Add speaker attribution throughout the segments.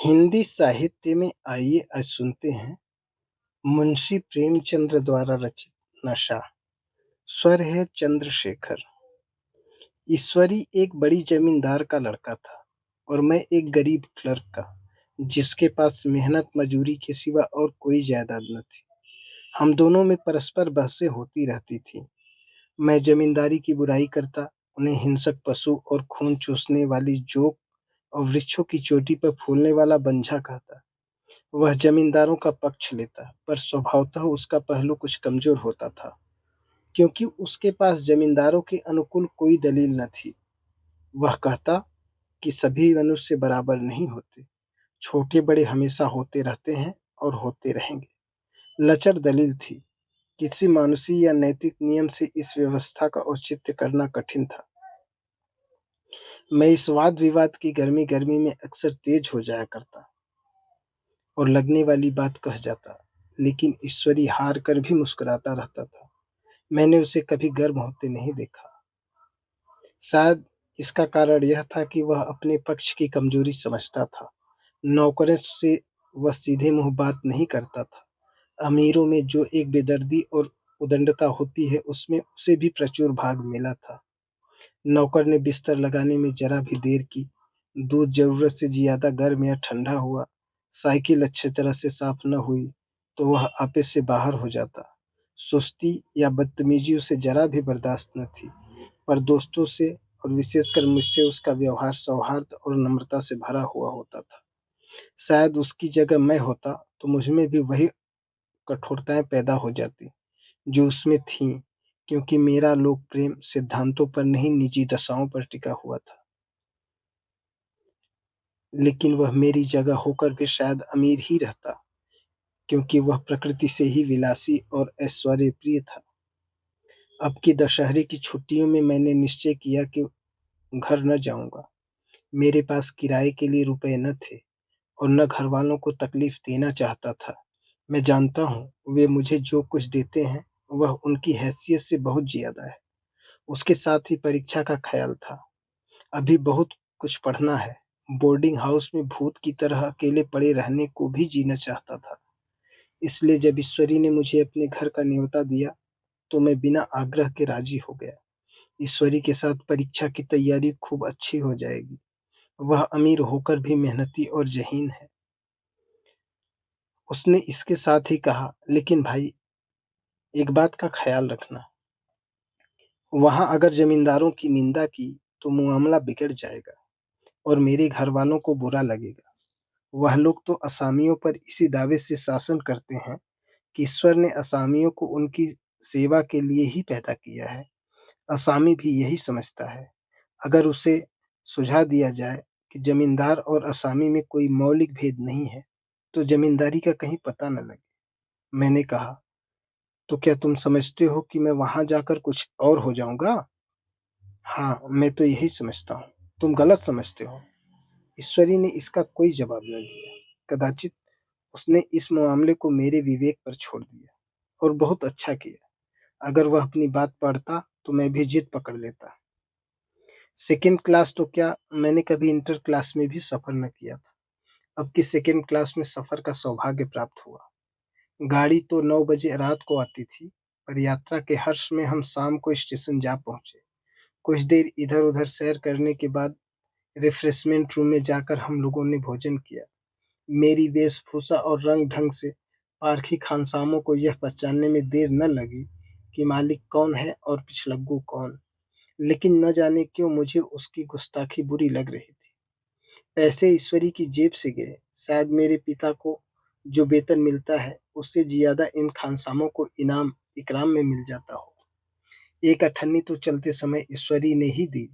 Speaker 1: हिंदी साहित्य में आइए आज सुनते हैं मुंशी प्रेमचंद्र द्वारा रचित नशा। स्वर है चंद्रशेखर। ईश्वरी एक बड़ी जमींदार का लड़का था और मैं एक गरीब क्लर्क का, जिसके पास मेहनत मजूरी के सिवा और कोई जायदाद न थी। हम दोनों में परस्पर बहसें होती रहती थी। मैं जमींदारी की बुराई करता, उन्हें हिंसक पशु और खून चूसने वाली जोक और वृक्षों की चोटी पर फूलने वाला बंझा कहता। वह जमींदारों का पक्ष लेता, पर स्वभावतः उसका पहलू कुछ कमजोर होता था, क्योंकि उसके पास जमींदारों के अनुकूल कोई दलील न थी। वह कहता कि सभी मनुष्य बराबर नहीं होते, छोटे-बड़े हमेशा होते रहते हैं और होते रहेंगे। लचर दलील थी, किसी मानुषी या नैतिक नियम से इस व्यवस्था का औचित्य करना कठिन था। मैं इस वाद-विवाद की गर्मी-गर्मी में अक्सर तेज हो जाया करता और लगने वाली बात कह जाता, लेकिन ईश्वरी हार कर भी मुस्कुराता रहता था। मैंने उसे कभी गर्म होते नहीं देखा। शायद इसका कारण यह था कि वह अपने पक्ष की कमजोरी समझता था। नौकरों से वह सीधे मुंह बात नहीं करता था। अमीरों में जो एक बेदर्दी और उदंडता होती है, उसमें उसे भी प्रचुर भाग मिला था। नौकर ने बिस्तर लगाने में जरा भी देर की, दूध जरूरत से ज्यादा गर्म या ठंडा हुआ, साइकिल अच्छी तरह से साफ न हुई, तो वह आपे से बाहर हो जाता। सुस्ती या बदतमीजी उसे जरा भी बर्दाश्त न थी, पर दोस्तों से और विशेषकर मुझसे उसका व्यवहार सौहार्द और नम्रता से भरा हुआ होता था। शायद उसकी जगह मैं होता तो मुझमें भी वही कठोरताएं पैदा हो जाती जो उसमें थीं, क्योंकि मेरा लोक प्रेम सिद्धांतों पर नहीं, निजी दशाओं पर टिका हुआ था। लेकिन वह मेरी जगह होकर भी शायद अमीर ही रहता, क्योंकि वह प्रकृति से ही विलासी और ऐश्वर्य प्रिय था। अब की दशहरे की छुट्टियों में मैंने निश्चय किया कि घर न जाऊंगा। मेरे पास किराए के लिए रुपए न थे और न घरवालों को तकलीफ देना चाहता था। मैं जानता हूँ वे मुझे जो कुछ देते हैं वह उनकी हैसियत से बहुत ज्यादा है। उसके साथ ही परीक्षा का ख्याल था। अभी बहुत कुछ पढ़ना है। बोर्डिंग हाउस में भूत की तरह अकेले पड़े रहने को भी जीना चाहता था। इसलिए जब ईश्वरी ने मुझे अपने घर का न्योता दिया, तो मैं बिना आग्रह के राजी हो गया। ईश्वरी के साथ परीक्षा की तैयारी खूब अच्छी हो जाएगी। वह अमीर होकर भी मेहनती और ज़हीन है। उसने इसके साथ ही कहा, लेकिन भाई, एक बात का ख्याल रखना। वहाँ अगर जमींदारों की निंदा की तो मामला बिगड़ जाएगा और मेरे घरवालों को बुरा लगेगा। वह लोग तो असामियों पर इसी दावे से शासन करते हैं कि ईश्वर ने असामियों को उनकी सेवा के लिए ही पैदा किया है। असामी भी यही समझता है। अगर उसे सुझा दिया जाए कि जमींदार और असामी में कोई मौलिक भेद नहीं है, तो जमींदारी का कहीं पता न लगे। मैंने कहा, तो क्या तुम समझते हो कि मैं वहां जाकर कुछ और हो जाऊंगा? हाँ, मैं तो यही समझता हूँ। तुम गलत समझते हो। ईश्वरी ने इसका कोई जवाब न दिया। कदाचित उसने इस मामले को मेरे विवेक पर छोड़ दिया, और बहुत अच्छा किया। अगर वह अपनी बात पढ़ता तो मैं भी जिद पकड़ लेता। सेकंड क्लास तो क्या, मैंने कभी इंटर क्लास में भी सफर न किया था। अब की सेकंड क्लास में सफर का सौभाग्य प्राप्त हुआ। गाड़ी तो 9 बजे रात को आती थी, पर यात्रा के हर्ष में हम शाम को स्टेशन जा पहुंचे। कुछ देर इधर-उधर सैर करने के बाद रिफ्रेशमेंट रूम में जाकर हम लोगों ने भोजन किया। मेरी वेशभूषा और रंग-ढंग से पारखी खानसामों को यह पहचानने में देर न लगी कि मालिक कौन है और पिछलग्गू कौन। लेकिन न जाने क्यों मुझे उसकी गुस्ताखी बुरी लग रही थी। पैसे ईश्वरी की जेब से गए। शायद मेरे पिता को जो वेतन मिलता है, उससे ज़्यादा इन खानसामों को इनाम इकराम में मिल जाता हो। एक अठन्नी तो चलते समय ईश्वरी ने ही दी।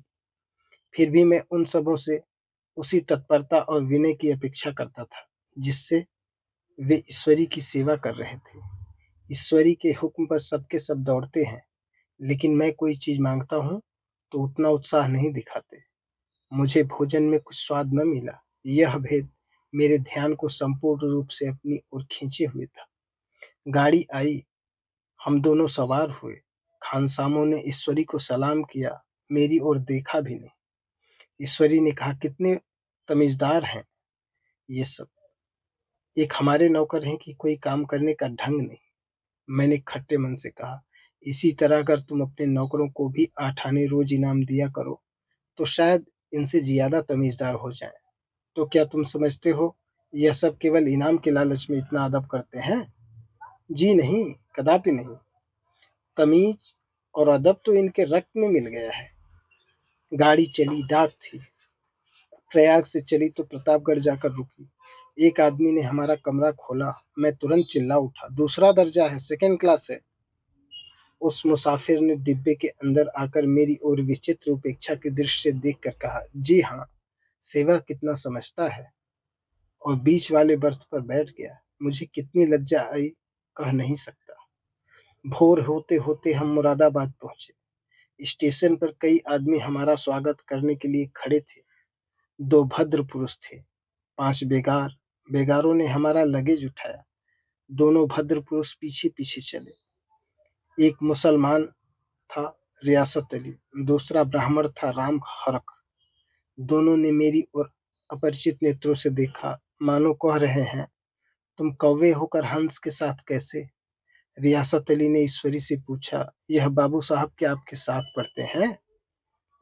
Speaker 1: फिर भी मैं उन सबों से उसी तत्परता और विनय की अपेक्षा करता था, जिससे वे ईश्वरी की सेवा कर रहे थे। ईश्वरी के हुक्म पर सबके सब दौड़ते हैं, लेकिन मैं कोई चीज़ माँगता हूँ, तो उतना उत्साह नहीं दिखाते। मुझे भोजन में कुछ स्वाद न मिला। यह भेद मेरे ध्यान को संपूर्ण रूप से अपनी ओर खींचे हुए था। गाड़ी आई, हम दोनों सवार हुए। खानसामों ने ईश्वरी को सलाम किया, मेरी ओर देखा भी नहीं। ईश्वरी ने कहा, कितने तमीज़दार हैं। ये सब एक हमारे नौकर हैं कि कोई काम करने का ढंग नहीं। मैंने खट्टे मन से कहा, इसी तरह अगर तुम अपने नौकरों को भी 8 आने रोज इनाम दिया करो तो शायद इनसे ज्यादा तमीजदार हो जाएं। तो क्या तुम समझते हो यह सब केवल इनाम के लालच में इतना अदब करते हैं? जी नहीं, कदापि नहीं। तमीज और अदब तो इनके रक्त में मिल गया है। गाड़ी चली, डाक थी, प्रयाग से चली तो प्रतापगढ़ जाकर रुकी। एक आदमी ने हमारा कमरा खोला। मैं तुरंत चिल्ला उठा, दूसरा दर्जा है, सेकंड क्लास है। उस मुसाफिर ने डिब्बे के अंदर आकर मेरी ओर विचित्र उपेक्षा की दृष्टि से देखकर कहा, जी हाँ, सेवा कितना समझता है, और बीच वाले बर्थ पर बैठ गया। मुझे कितनी लज्जा आई, कह नहीं सकता। भोर होते होते हम मुरादाबाद पहुंचे। स्टेशन पर कई आदमी हमारा स्वागत करने के लिए खड़े थे। 2 भद्र पुरुष थे, 5 बेगार। बेगारों ने हमारा लगेज उठाया। दोनों भद्र पुरुष पीछे पीछे चले। एक मुसलमान था, रियासत अली, दूसरा ब्राह्मण था, राम हरख। दोनों ने मेरी ओर अपरिचित नेत्रों से देखा, मानो कह रहे हैं, तुम कौवे होकर हंस के साथ कैसे? रियासत अली ने ईश्वरी से पूछा, यह बाबू साहब क्या आपके साथ पढ़ते हैं?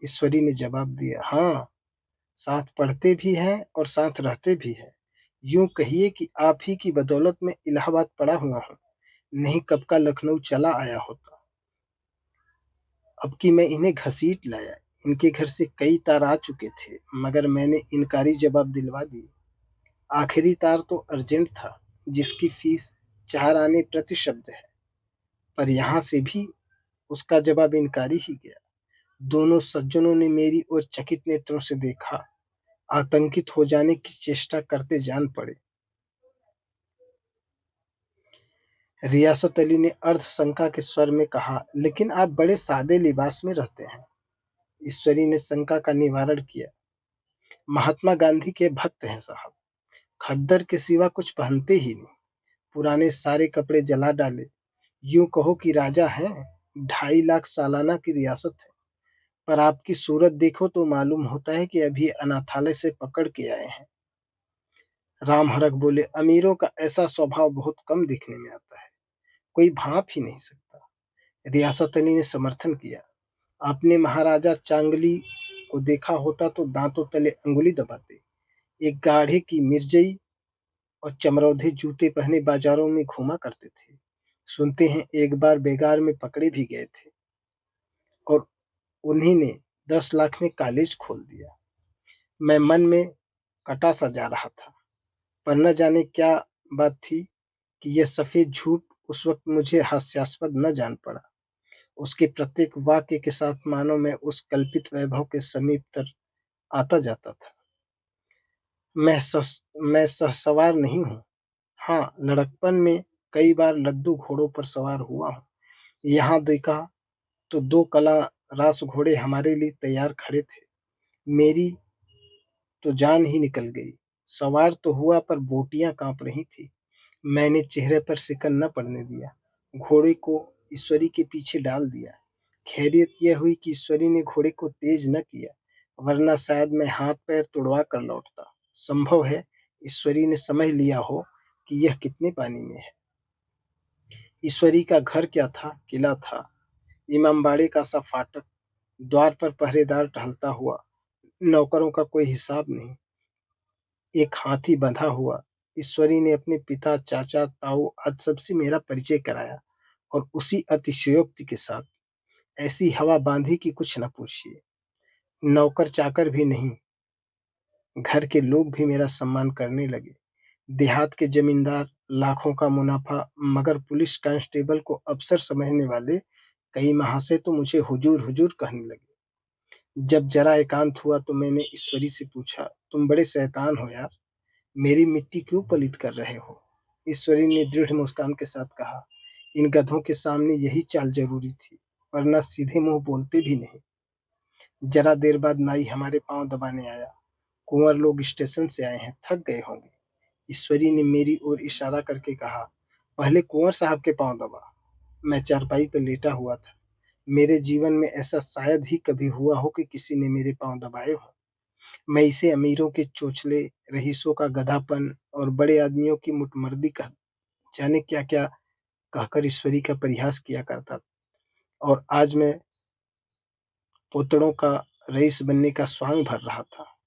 Speaker 1: ईश्वरी ने जवाब दिया, हाँ, साथ पढ़ते भी हैं और साथ रहते भी हैं। यूं कहिए कि आप ही की बदौलत में इलाहाबाद पड़ा हुआ हूँ, नहीं कब का लखनऊ चला आया होता। अब कि मैं इन्हें घसीट लाया। इनके घर से कई तार आ चुके थे, मगर मैंने इनकारी जवाब दिलवा दिए। आखिरी तार तो अर्जेंट था, जिसकी फीस 4 आने प्रति शब्द है, पर यहाँ से भी उसका जवाब इनकारी ही गया। दोनों सज्जनों ने मेरी ओर चकित नेत्रों से देखा, आतंकित हो जाने की चेष्टा करते जान पड़े। रियासत अली ने अर्ध शंका के स्वर में कहा, लेकिन आप बड़े सादे लिबास में रहते हैं। ईश्वरी ने शंका का निवारण किया, महात्मा गांधी के भक्त हैं साहब, खद्दर के सिवा कुछ पहनते ही नहीं। पुराने सारे कपड़े जला डाले। यूं कहो कि राजा हैं। 2.5 लाख सालाना की रियासत है, पर आपकी सूरत देखो तो मालूम होता है कि अभी अनाथालय से पकड़ के आए हैं। राम हरख बोले, अमीरों का ऐसा स्वभाव बहुत कम दिखने में आता है, कोई भाप ही नहीं सकता। रियासत अली ने समर्थन किया, आपने महाराजा चांगली को देखा होता तो दांतों तले अंगुली दबाते। एक गाढ़े की मिर्जई और चमरौधे जूते पहने बाजारों में घूमा करते थे। सुनते हैं एक बार बेगार में पकड़े भी गए थे, और उन्हीं ने 10 लाख में कॉलेज खोल दिया। मैं मन में कटा सा जा रहा था, पर न जाने क्या बात थी कि यह सफेद झूठ उस वक्त मुझे हास्यास्पद न जान पड़ा। उसके प्रत्येक वाक्य के साथ मानो मैं उस कल्पित वैभव के समीप तर आता जाता था। मैं सवार नहीं हूँ। हाँ, लड़कपन में कई बार लद्दू घोड़ों पर सवार हुआ हूँ। यहाँ देखा तो 2 कला रास घोड़े हमारे लिए तैयार खड़े थे। मेरी तो जान ही निकल गई। सवार तो हुआ, पर बोटियां कांप रही थी। मैंने चेहरे पर सिकन न पड़ने दिया। घोड़े को ईश्वरी के पीछे डाल दिया। खैरियत यह हुई कि ईश्वरी ने घोड़े को तेज न किया, वरना शायद मैं हाथ पैर तुड़वा कर लौटता। संभव है ईश्वरी ने समझ लिया हो कि यह कितने पानी में है। ईश्वरी का घर क्या था, किला था। इमामबाड़े का सा फाटक, द्वार पर पहरेदार टहलता हुआ, नौकरों का कोई हिसाब नहीं। एक हाथी बंधा हुआ। ईश्वरी ने अपने पिता, चाचा, ताऊ आज सबसे मेरा परिचय कराया, और उसी अतिशयोक्ति के साथ। ऐसी हवा बांधी कि कुछ न पूछिए। नौकर चाकर भी नहीं, घर के लोग भी मेरा सम्मान करने लगे। देहात के जमींदार, लाखों का मुनाफा, मगर पुलिस कांस्टेबल को अफसर समझने वाले कई महाशय तो मुझे हुजूर हुजूर कहने लगे। जब जरा एकांत हुआ तो मैंने ईश्वरी से पूछा, तुम बड़े शैतान हो यार, मेरी मिट्टी क्यों पलीत कर रहे हो? ईश्वरी ने दृढ़ मुस्कान के साथ कहा, इन गधों के सामने यही चाल जरूरी थी, वरना सीधे मुंह बोलते भी नहीं। जरा देर बाद नाई हमारे पांव दबाने आया। कुंवर लोग स्टेशन से आए हैं, थक गए होंगे। ईश्वरी ने मेरी ओर इशारा करके कहा, पहले कुंवर साहब के पांव दबा। मैं चारपाई पर लेटा हुआ था। मेरे जीवन में ऐसा शायद ही कभी हुआ हो कि किसी ने मेरे पांव दबाए हो। मैं इसे अमीरों के चोचले, रईसों का गधापन और बड़े आदमियों की मुटमर्दी का जाने क्या-क्या कहकर ईश्वरी का परिहास किया करता था। और आज मैं पोतड़ों का रईस बनने का स्वांग भर रहा था।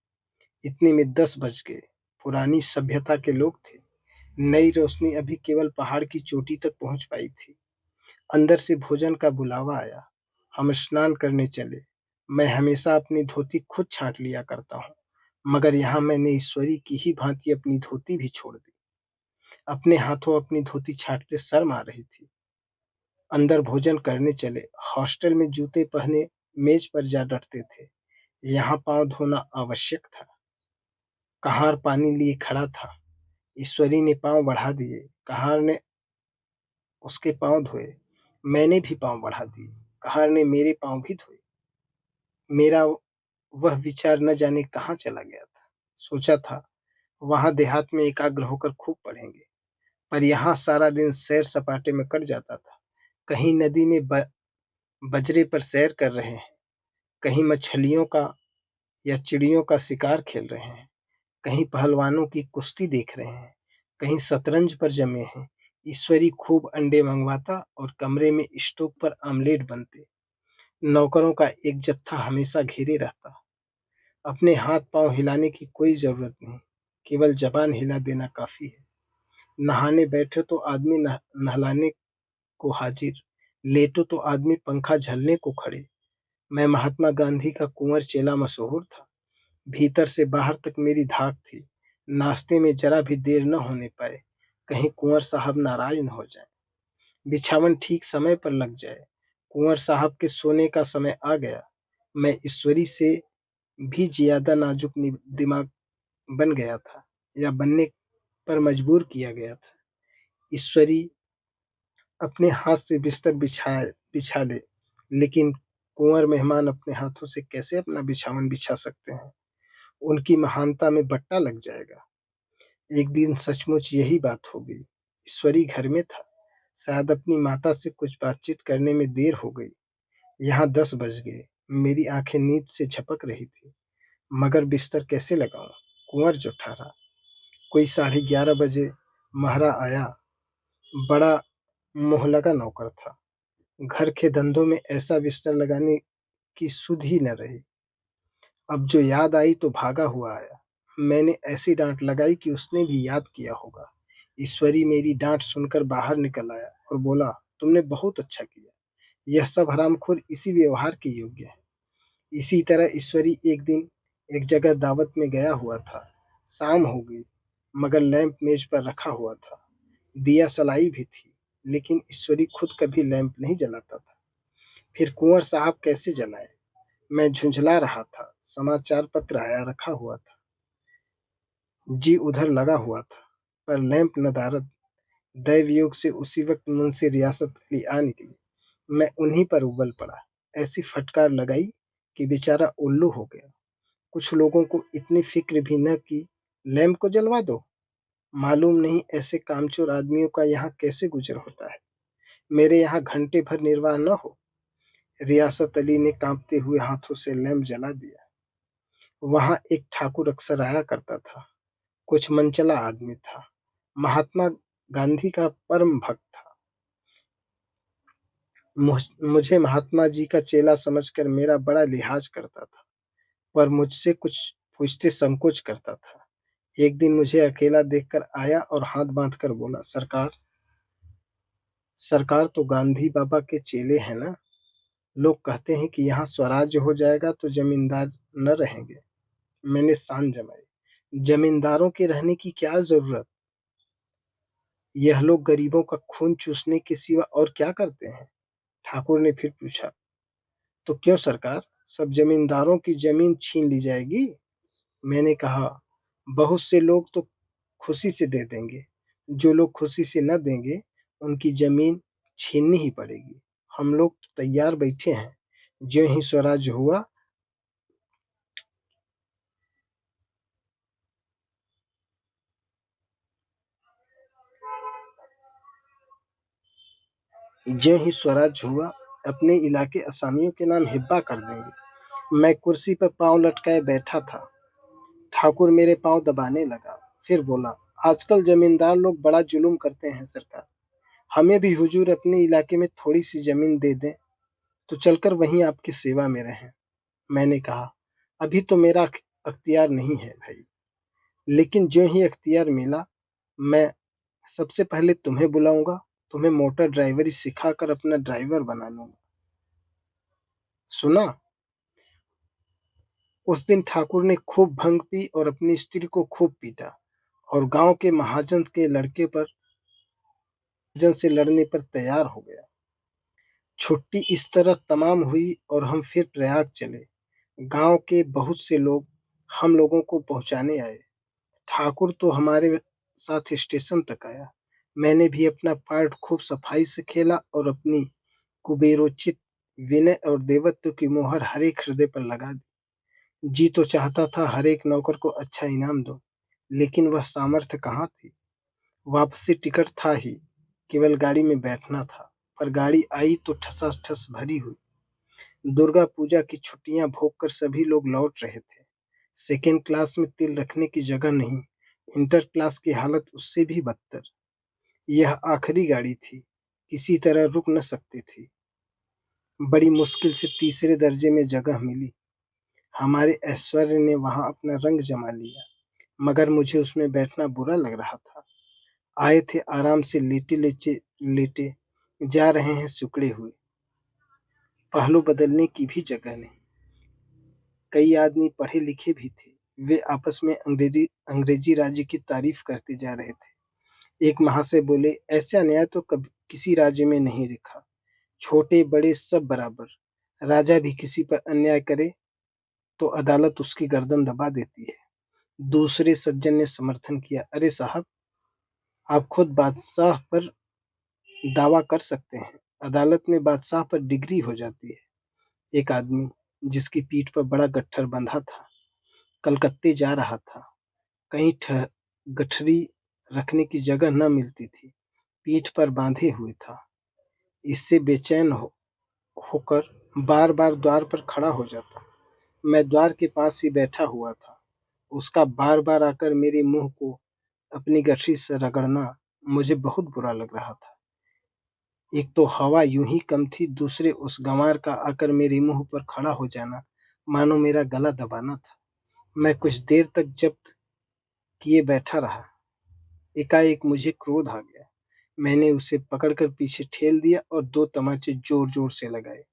Speaker 1: इतने में 10 बज गए। पुरानी सभ्यता के लोग थे। नई रोशनी अभी केवल पहाड़ की चोटी तक पहुंच पाई थी। अंदर से भोजन का बुलावा आया। हम स्नान करने चले। मैं हमेशा अपनी धोती खुद छाँट लिया करता हूँ, मगर यहाँ मैंने ईश्वरी की ही भांति अपनी धोती भी छोड़ दी। अपने हाथों अपनी धोती छाँटते शर्म आ रही थी। अंदर भोजन करने चले। हॉस्टल में जूते पहने मेज पर जा डटते थे। यहाँ पाँव धोना आवश्यक था। कहार पानी लिए खड़ा था। ईश्वरी ने पाँव बढ़ा दिए। कहार ने उसके पाँव धोए। मैंने भी पाँव बढ़ा दिए। कहार ने मेरे पाँव भी धोए। मेरा वह विचार न जाने कहाँ चला गया था। सोचा था वहाँ देहात में एकाग्र होकर खूब पढ़ेंगे, पर यहाँ सारा दिन सैर सपाटे में कट जाता था। कहीं नदी में बजरे पर सैर कर रहे हैं, कहीं मछलियों का या चिड़ियों का शिकार खेल रहे हैं, कहीं पहलवानों की कुश्ती देख रहे हैं, कहीं शतरंज पर जमे हैं। ईश्वरी खूब अंडे मंगवाता और कमरे में स्टोव पर आमलेट बनते। नौकरों का एक जत्था हमेशा घेरे रहता। अपने हाथ-पाँव हिलाने की कोई ज़रूरत नहीं, केवल ज़बान हिला देना काफ़ी है। नहाने बैठो तो आदमी नहलाने को हाजिर, लेटो तो आदमी पंखा झलने को खड़े। मैं महात्मा गांधी का कुंवर चेला मशहूर था। भीतर से बाहर तक मेरी धाक थी। नाश्ते में जरा भी देर न होने पाए, कहीं कुंवर साहब नाराज न हो जाएं। बिछावन ठीक समय पर लग जाए। कुंवर साहब के सोने का समय आ गया। मैं ईश्वरी से भी ज्यादा नाजुक दिमाग बन गया था, या बनने पर मजबूर किया गया था। ईश्वरी अपने हाथ से बिस्तर बिछा ले, लेकिन कुंवर मेहमान अपने हाथों से कैसे अपना बिछावन बिछा सकते हैं? उनकी महानता में बट्टा लग जाएगा। एक दिन सचमुच यही बात हो गई। ईश्वरी घर में था। शायद अपनी माता से कुछ बातचीत करने में देर हो गई। यहाँ 10 बज गए। मेरी आंखें नींद से झपक रही थी, मगर बिस्तर कैसे लगाऊं? कुंवर जो ठहरा। कोई 11:30 बजे महरा आया। बड़ा मुँहलगा नौकर था। घर के धंधों में ऐसा बिस्तर लगाने की सुध ही न रही। अब जो याद आई तो भागा हुआ आया। मैंने ऐसी डांट लगाई कि उसने भी याद किया होगा। ईश्वरी मेरी डांट सुनकर बाहर निकल आया और बोला, तुमने बहुत अच्छा किया। यह सब हरामखोर इसी व्यवहार के योग्य है। इसी तरह ईश्वरी एक दिन एक जगह दावत में गया हुआ था। शाम हो गई, मगर लैंप मेज पर रखा हुआ था। दिया सलाई भी थी, लेकिन ईश्वरी खुद कभी लैंप नहीं जलाता था। फिर कुंवर साहब कैसे जलाए? मैं झुंझला रहा था। समाचार पत्र आया रखा हुआ था। जी उधर लगा हुआ था, पर लैंप नदारद। दैवयोग से उसी वक्त मुंशी रियासत अली आ निकली। मैं उन्हीं पर उबल पड़ा। ऐसी फटकार लगाई कि बेचारा उल्लू हो गया। कुछ लोगों को इतनी फिक्र भी न कि लैंप को जलवा दो। मालूम नहीं ऐसे कामचोर आदमियों का यहाँ कैसे गुजर होता है। मेरे यहाँ घंटे भर निर्वाह न हो। रियासत अली ने कांपते हुए हाथों से लैंप जला दिया। वहां एक ठाकुर अक्सर आया करता था। कुछ मनचला आदमी था। महात्मा गांधी का परम भक्त था। मुझे महात्मा जी का चेला समझकर मेरा बड़ा लिहाज करता था, पर मुझसे कुछ पूछते संकोच करता था। एक दिन मुझे अकेला देखकर आया और हाथ बांधकर बोला, सरकार, सरकार तो गांधी बाबा के चेले हैं ना। लोग कहते हैं कि यहाँ स्वराज्य हो जाएगा तो जमींदार न रहेंगे। मैंने शान जमाई। जमींदारों के रहने की क्या जरूरत? यह लोग गरीबों का खून चूसने के सिवा और क्या करते हैं? ठाकुर ने फिर पूछा, तो क्यों सरकार, सब जमींदारों की जमीन छीन ली जाएगी? मैंने कहा, बहुत से लोग तो खुशी से दे देंगे। जो लोग खुशी से न देंगे, उनकी जमीन छीननी ही पड़ेगी। हम लोग तो तैयार बैठे हैं। ज्यों ही स्वराज हुआ, ज्यों ही स्वराज हुआ, अपने इलाके असामियों के नाम हिब्बा कर देंगे। मैं कुर्सी पर पांव लटकाए बैठा था। ठाकुर मेरे पाँव दबाने लगा, फिर बोला, आजकल जमींदार लोग बड़ा जुल्म करते हैं सरकार। हमें भी हुजूर अपने इलाके में थोड़ी सी जमीन दे दें तो चलकर वहीं आपकी सेवा में रहें। मैंने कहा, अभी तो मेरा अख्तियार नहीं है भाई, लेकिन ज्यों ही अख्तियार मिला मैं सबसे पहले तुम्हें बुलाऊंगा, तुम्हें मोटर ड्राइवरी सिखाकर अपना ड्राइवर बना लूंगा। सुना? उस दिन ठाकुर ने खूब भंग पी और अपनी स्त्री को खूब पीटा और गांव के महाजन के लड़के पर जन से लड़ने पर तैयार हो गया। छुट्टी इस तरह तमाम हुई और हम फिर प्रयाग चले। गांव के बहुत से लोग हम लोगों को पहुंचाने आए। ठाकुर तो हमारे साथ स्टेशन तक आया। मैंने भी अपना पार्ट खूब सफाई से खेला और अपनी कुबेरोचित विनय और देवत्व की मोहर हर एक हृदय पर लगा दी। जी तो चाहता था हर एक नौकर को अच्छा इनाम दो, लेकिन वह सामर्थ्य कहाँ थी। वापसी टिकट था ही, केवल गाड़ी में बैठना था। पर गाड़ी आई तो ठसाठस भरी हुई। दुर्गा पूजा की छुट्टियां भोगकर सभी लोग लौट रहे थे। सेकेंड क्लास में तिल रखने की जगह नहीं। इंटर क्लास की हालत उससे भी बदतर। यह आखिरी गाड़ी थी, किसी तरह रुक न सकती थी। बड़ी मुश्किल से तीसरे दर्जे में जगह मिली। हमारे ऐश्वर्य ने वहां अपना रंग जमा लिया, मगर मुझे उसमें बैठना बुरा लग रहा था। आए थे आराम से लेटे लेटे लेटे जा रहे हैं सिकुड़े हुए। पहलू बदलने की भी जगह नहीं। कई आदमी पढ़े लिखे भी थे। वे आपस में अंग्रेजी राज्य की तारीफ करते जा रहे थे। एक महाशय बोले, ऐसा अन्याय तो कभी किसी राज्य में नहीं देखा। छोटे बड़े सब बराबर। राजा भी किसी पर अन्याय करे तो अदालत उसकी गर्दन दबा देती है। दूसरे सज्जन ने समर्थन किया, अरे साहब, आप खुद बादशाह पर दावा कर सकते हैं, अदालत में बादशाह पर डिग्री हो जाती है। एक आदमी जिसकी पीठ पर बड़ा गट्ठर बंधा था, कलकत्ते जा रहा था। कहीं गठरी रखने की जगह न मिलती थी, पीठ पर बांधे हुए था। इससे बेचैन होकर बार बार द्वार पर खड़ा हो जाता। मैं द्वार के पास ही बैठा हुआ था। उसका बार बार आकर मेरे मुंह को अपनी गठरी से रगड़ना मुझे बहुत बुरा लग रहा था। एक तो हवा यूं ही कम थी, दूसरे उस गंवार का आकर मेरे मुंह पर खड़ा हो जाना मानो मेरा गला दबाना था। मैं कुछ देर तक जब्त किए बैठा रहा। एकाएक मुझे क्रोध आ गया। मैंने उसे पकड़कर पीछे ठेल दिया और दो तमाचे जोर जोर से लगाए।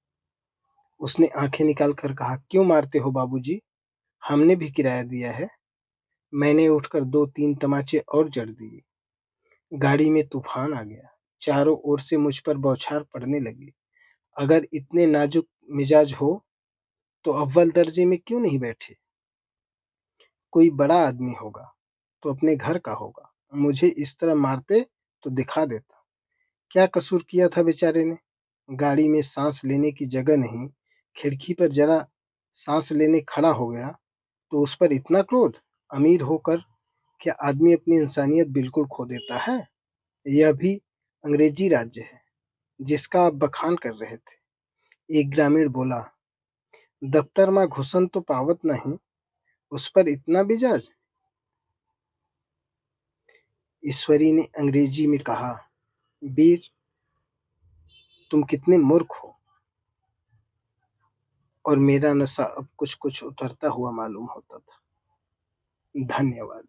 Speaker 1: उसने आंखें निकाल कर कहा, क्यों मारते हो बाबूजी? हमने भी किराया दिया है। मैंने उठकर दो तीन तमाचे और जड़ दिए। गाड़ी में तूफान आ गया। चारों ओर से मुझ पर बौछार पड़ने लगी। अगर इतने नाजुक मिजाज हो तो अव्वल दर्जे में क्यों नहीं बैठे? कोई बड़ा आदमी होगा तो अपने घर का होगा। मुझे इस तरह मारते तो दिखा देता। क्या कसूर किया था बेचारे ने? गाड़ी में सांस लेने की जगह नहीं, खिड़की पर जरा सांस लेने खड़ा हो गया तो उस पर इतना क्रोध? अमीर होकर क्या आदमी अपनी इंसानियत बिल्कुल खो देता है? यह भी अंग्रेजी राज्य है जिसका आप बखान कर रहे थे। एक ग्रामीण बोला, दफ्तर में घुसन तो पावत नहीं, उस पर इतना मिजाज? ईश्वरी ने अंग्रेजी में कहा, वीर, तुम कितने मूर्ख हो। और मेरा नशा अब कुछ कुछ उतरता हुआ मालूम होता था। धन्यवाद।